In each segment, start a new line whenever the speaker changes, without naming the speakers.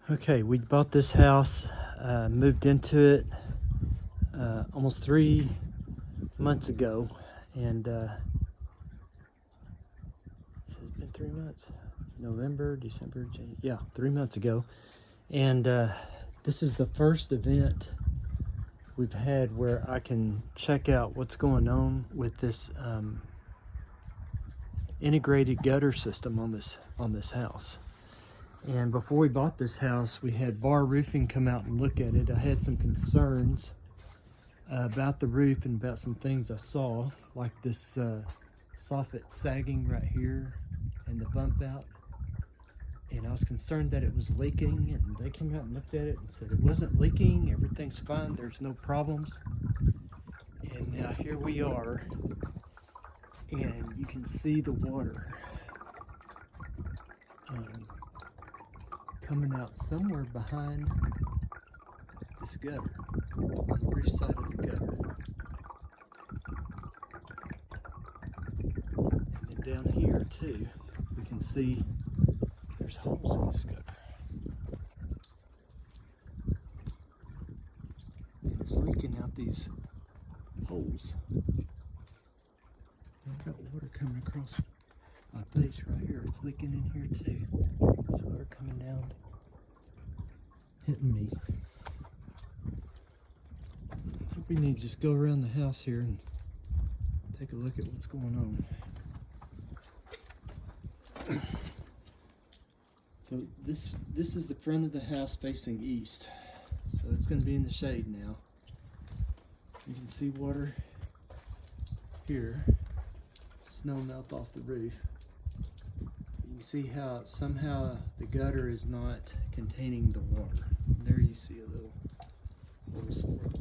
Okay, we bought this house, moved into it almost 3 months ago, and it's been 3 months. November, December, January, yeah, 3 months ago. And this is the first event we've had where I can check out what's going on with this integrated gutter system on this house. And before we bought this house, we had Bar Roofing come out and look at it. I had some concerns about the roof and about some things I saw, like this soffit sagging right here and the bump out. And I was concerned that it was leaking, and they came out and looked at it and said it wasn't leaking, everything's fine, there's no problems. And now here we are, and you can see the water coming out somewhere behind this gutter, on the roof side of the gutter. And then down here too, we can see there's holes in this gutter. It's leaking out these holes. I've got water coming across my face right here. It's leaking in here too. There's water coming down, hitting me. I think we need to just go around the house here and take a look at what's going on. So this is the front of the house facing east. So it's going to be in the shade now. You can see water here. Snow melt off the roof. You can see how somehow the gutter is not containing the water. There you see a little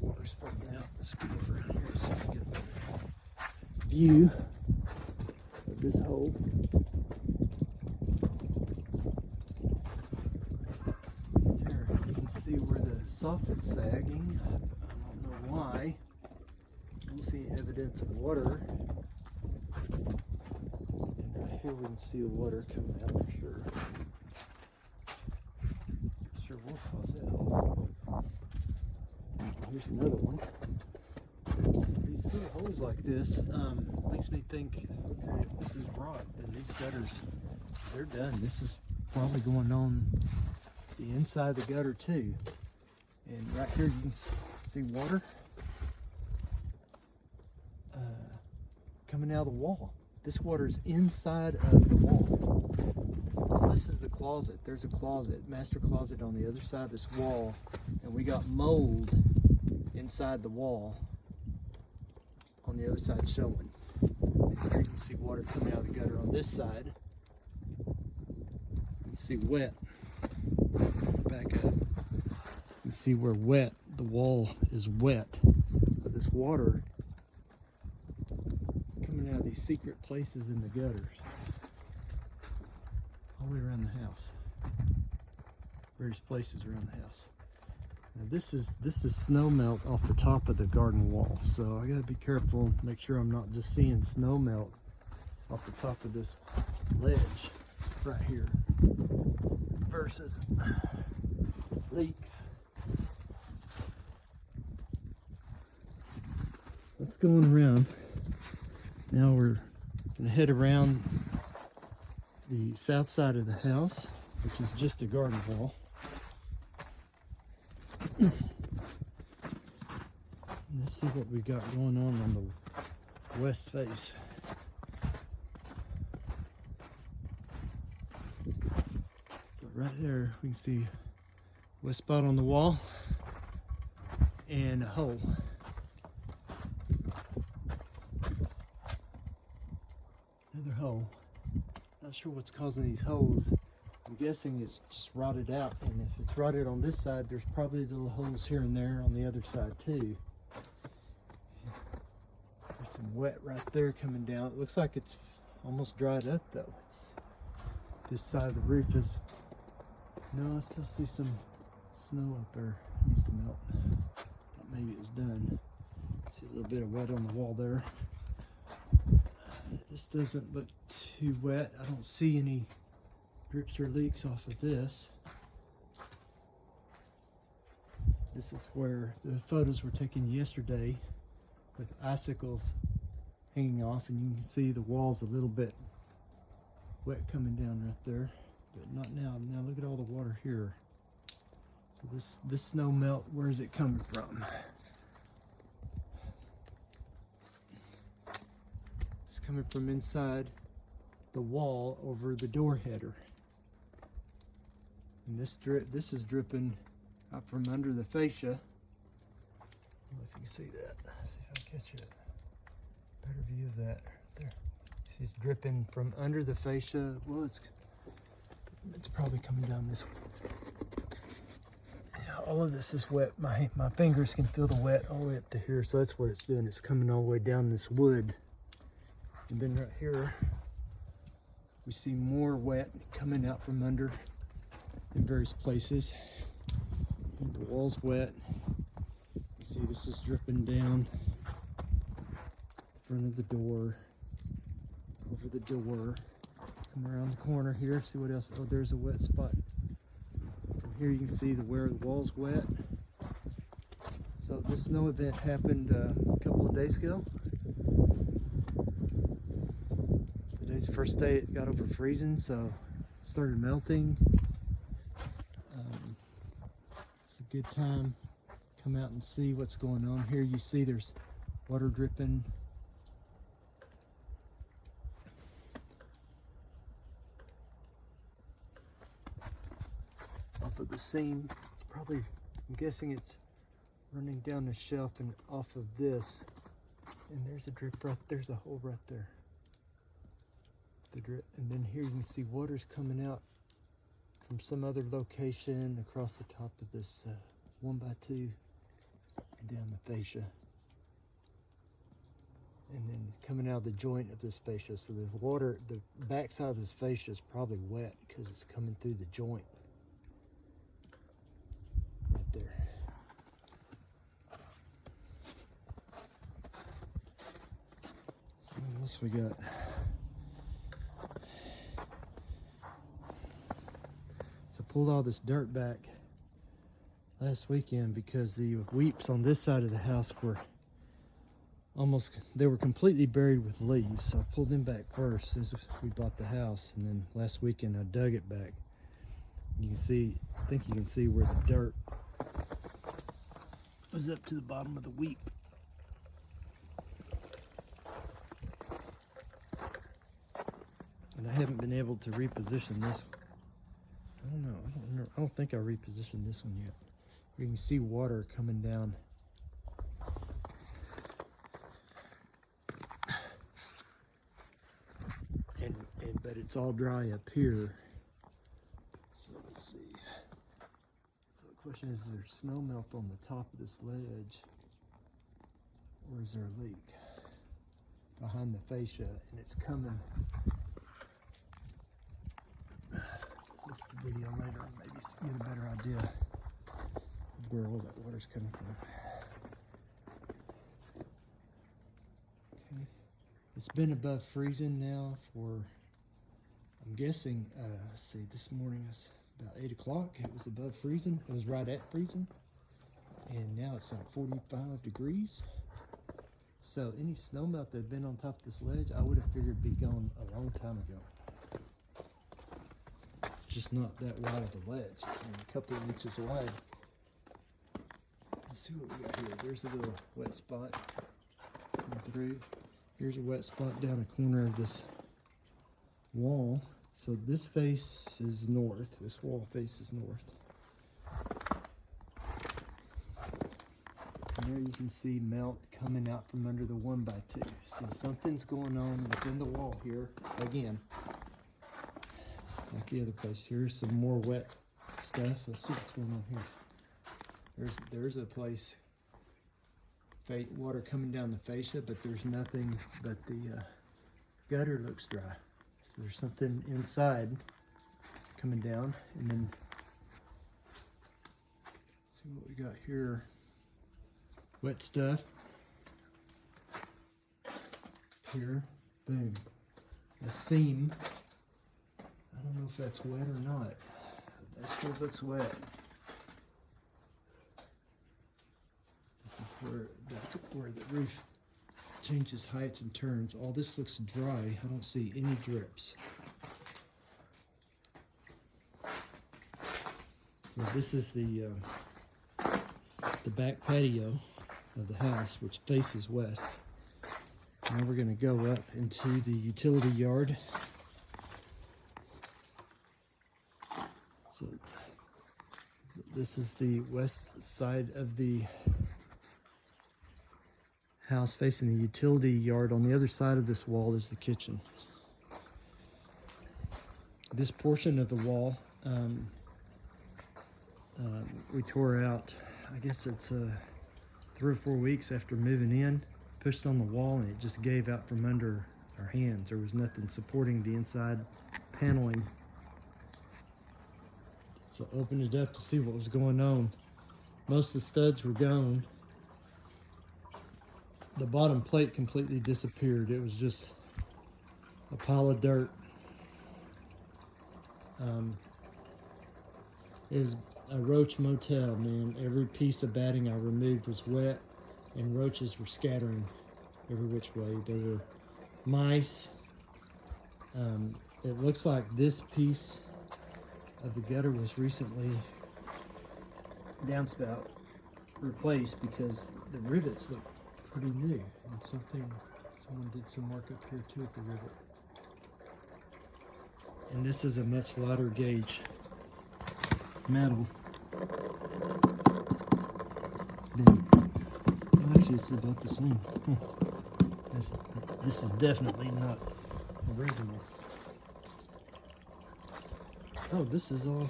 water spurting out. Let's get over around here so we can get a better view of this hole. There, you can see where the soffit's sagging. I don't know why. I don't see evidence of water. Here we can see the water coming out for sure. Sure will cause that hole. Here's another one. So these little holes like this makes me think, okay, if this is rot, then these gutters, they're done. This is probably going on the inside of the gutter too. And right here you can see water coming out of the wall. This water is inside of the wall. So this is the closet. There's a closet, master closet on the other side of this wall, and we got mold inside the wall on the other side showing. And here you can see water coming out of the gutter on this side. You can see wet. Back up. You can see where wet, the wall is wet. But this water coming out of these secret places in the gutters all the way around the house, various places around the house. Now this is snow melt off the top of the garden wall, so I gotta be careful, make sure I'm not just seeing snow melt off the top of this ledge right here versus leaks. What's going around? Now we're going to head around the south side of the house, which is just a garden wall. Let's see what we got going on the west face. So right there we can see a wet spot on the wall and a hole. Another hole. Not sure what's causing these holes. I'm guessing it's just rotted out, and if it's rotted on this side, there's probably little holes here and there on the other side too. There's some wet right there coming down. It looks like it's almost dried up though. This side of the roof is, no, I still see some snow up there. It needs to melt. Thought maybe it was done. See a little bit of wet on the wall there. This doesn't look too wet. I don't see any drips or leaks off of this. This is where the photos were taken yesterday with icicles hanging off, and you can see the walls a little bit wet coming down right there, but not now. Now look at all the water here. So this snow melt, where's it coming from? It's coming from inside the wall over the door header. And this is dripping out from under the fascia. I don't know if you can see that. Let's see if I can catch it. Better view of that right there. See, it's dripping from under the fascia. Well, it's probably coming down this way. Yeah, all of this is wet. My fingers can feel the wet all the way up to here. So that's what it's doing. It's coming all the way down this wood. And then right here, we see more wet coming out from under in various places. And the wall's wet. You see this is dripping down the front of the door, over the door, come around the corner here, see what else. Oh, there's a wet spot. From here you can see where the wall's wet. So this snow event happened a couple of days ago. Today's the first day it got over freezing, so it started melting. It's a good time. Come out and see what's going on. Here you see there's water dripping. Off of the seam. It's probably, I'm guessing it's running down the shelf and off of this. And there's a drip right, there's a hole right there. The drip. And then here you can see water's coming out from some other location across the top of this 1x2 and down the fascia. And then coming out of the joint of this fascia. So the water, the backside of this fascia is probably wet because it's coming through the joint. Right there. So what else we got? So I pulled all this dirt back last weekend because the weeps on this side of the house were they were completely buried with leaves. So I pulled them back first as we bought the house, and then last weekend I dug it back. You can see, I think you can see where the dirt was up to the bottom of the weep. And I haven't been able to reposition this. I don't know. I don't think I repositioned this one yet. You can see water coming down. But it's all dry up here. So let's see. So the question is there snow melt on the top of this ledge? Or is there a leak behind the fascia? And it's coming. Look at the video later and maybe get a better idea of where all that water's coming from. Okay. It's been above freezing now for, I'm guessing, let's see, this morning it's about 8 o'clock. It was above freezing. It was right at freezing. And now it's like 45 degrees. So any snow melt that had been on top of this ledge, I would have figured be gone a long time ago. It's just not that wide of a ledge. It's only a couple of inches wide. Let's see what we got here. There's a little wet spot coming through. Here's a wet spot down the corner of this wall. So this face is north. This wall faces north. And there you can see melt coming out from under the 1x2. So something's going on within the wall here. Again, like the other place. Here's some more wet stuff. Let's see what's going on here. There's a place, water coming down the fascia, but there's nothing but the gutter looks dry. There's something inside coming down, and then see what we got here. Wet stuff. Here, boom. A seam. I don't know if that's wet or not. That sure looks wet. where the roof changes heights and turns. All this looks dry. I don't see any drips. So this is the back patio of the house, which faces west. Now we're going to go up into the utility yard. So this is the west side of the house facing the utility yard. On the other side of this wall is the kitchen. This portion of the wall we tore out, I guess it's 3 or 4 weeks after moving in, pushed on the wall, and it just gave out from under our hands. There was nothing supporting the inside paneling. So I opened it up to see what was going on. Most of the studs were gone. The bottom plate completely disappeared. It was just a pile of dirt. It was a roach motel, man. Every piece of batting I removed was wet, and roaches were scattering every which way. There were mice. It looks like this piece of the gutter was recently downspout replaced, because the rivets look pretty new, and someone did some work up here too at the rivet. And this is a much lighter gauge metal than, well, actually it's about the same. This is definitely not original. Oh, this is all,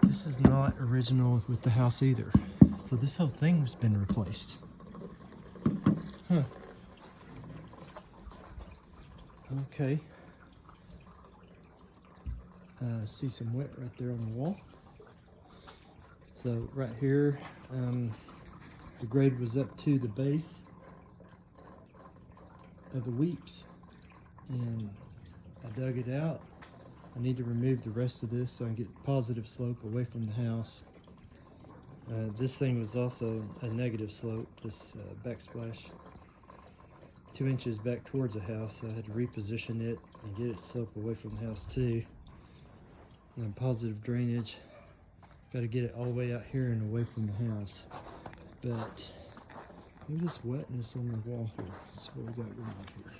this is not original with the house either. So this whole thing has been replaced. Huh. Okay. See some wet right there on the wall. So right here, the grade was up to the base of the weeps, and I dug it out. I need to remove the rest of this so I can get positive slope away from the house. This thing was also a negative slope, this backsplash, 2 inches back towards the house. So I had to reposition it and get it slope away from the house too. And positive drainage, got to get it all the way out here and away from the house. But look at this wetness on the wall here. This is what we got going on here.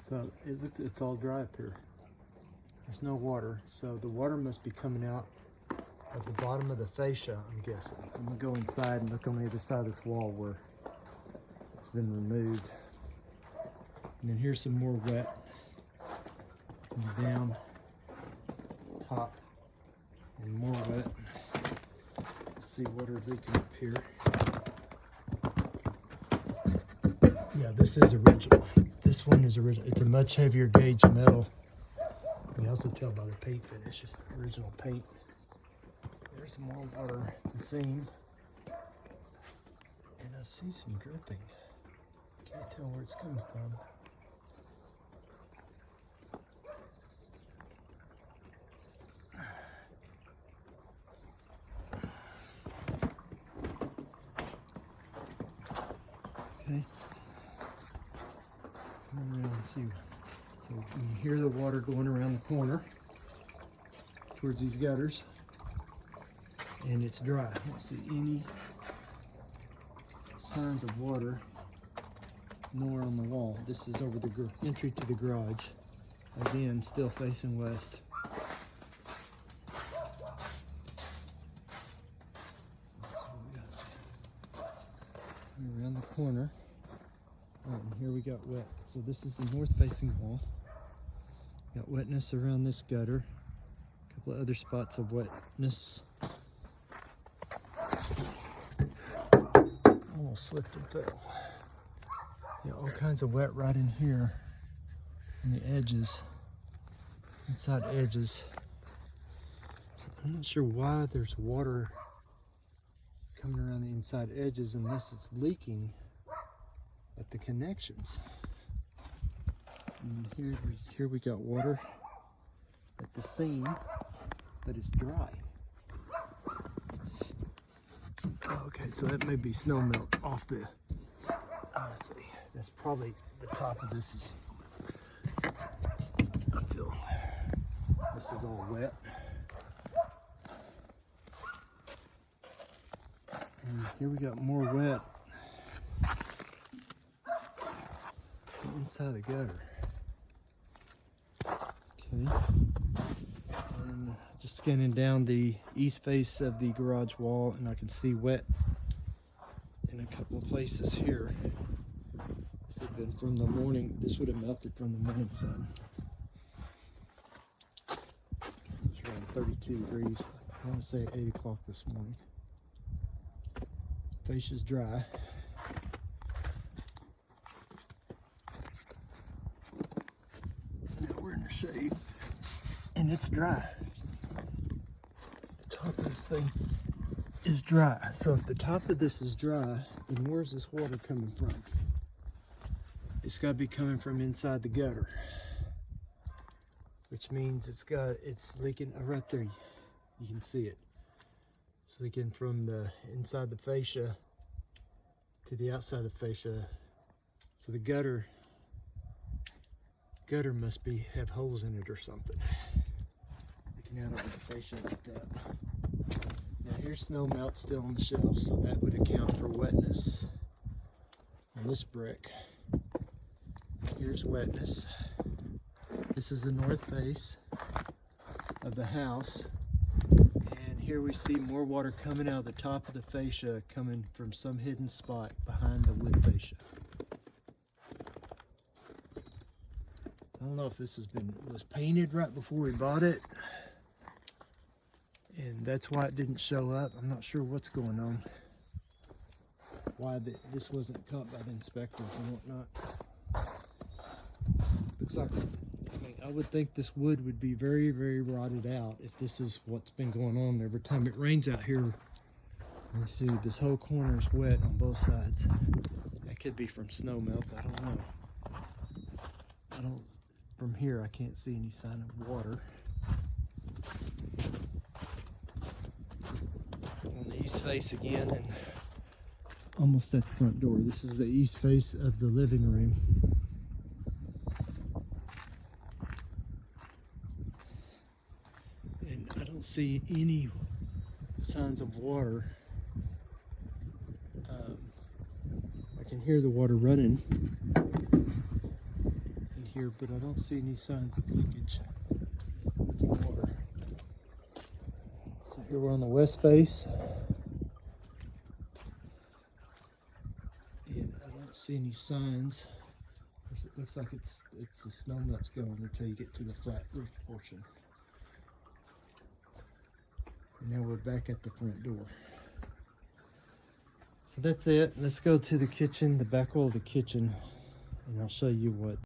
So it's all dry up here. There's no water, so the water must be coming out at the bottom of the fascia, I'm guessing. I'm gonna go inside and look on the other side of this wall where it's been removed. And then here's some more wet. And down top, and more wet. Let's see what are leaking up here. Yeah, this is original. This one is original. It's a much heavier gauge metal. You can also tell by the paint finish, it's original paint. There's more water at the seam, and I see some dripping. Can't tell where it's coming from. Okay, come around and see. So you can hear the water going around the corner towards these gutters, and it's dry. I don't see any signs of water, nor on the wall. This is over the entry to the garage. Again, still facing west. Around the corner. Oh, and here we got wet. So this is the north facing wall. Got wetness around this gutter. A couple of other spots of wetness. Almost slipped and fell. Yeah, all kinds of wet right in here on the edges, inside edges. So I'm not sure why there's water coming around the inside edges unless it's leaking at the connections. And here we got water at the seam. but it's dry. Okay, so that may be snow melt off the, let's see, that's probably the top of this is, I feel, this is all wet. And here we got more wet inside the gutter. Okay. And just scanning down the east face of the garage wall, and I can see wet in a couple of places here. This had been from the morning. This would have melted from the morning sun. It's around 32 degrees. I want to say 8 o'clock this morning. Fascia's dry. Now we're in the shade, and it's dry. The top of this thing is dry. So if the top of this is dry, then where's this water coming from? It's got to be coming from inside the gutter, which means it's leaking right there. You can see it. It's leaking from the inside the fascia to the outside of the fascia. So the gutter must have holes in it or something. Leaking out over the fascia like that. Now here's snow melt still on the shelf, so that would account for wetness on this brick. Here's wetness. This is the north face of the house. And here we see more water coming out of the top of the fascia, coming from some hidden spot behind the wood fascia. I don't know if this was painted right before we bought it, and that's why it didn't show up. I'm not sure what's going on. Why this wasn't caught by the inspectors and whatnot. Looks like, I would think this wood would be very, very rotted out if this is what's been going on. Every time it rains out here, you see this whole corner is wet on both sides. That could be from snow melt, I don't know. From here I can't see any sign of water. On the east face again, and almost at the front door. This is the east face of the living room. And I don't see any signs of water. I can hear the water running in here, but I don't see any signs of leaking water. So here we're on the west face. And I don't see any signs. It looks like it's the snow melt's going until you get to the flat roof portion. And now we're back at the front door. So that's it. Let's go to the kitchen, the back wall of the kitchen, and I'll show you what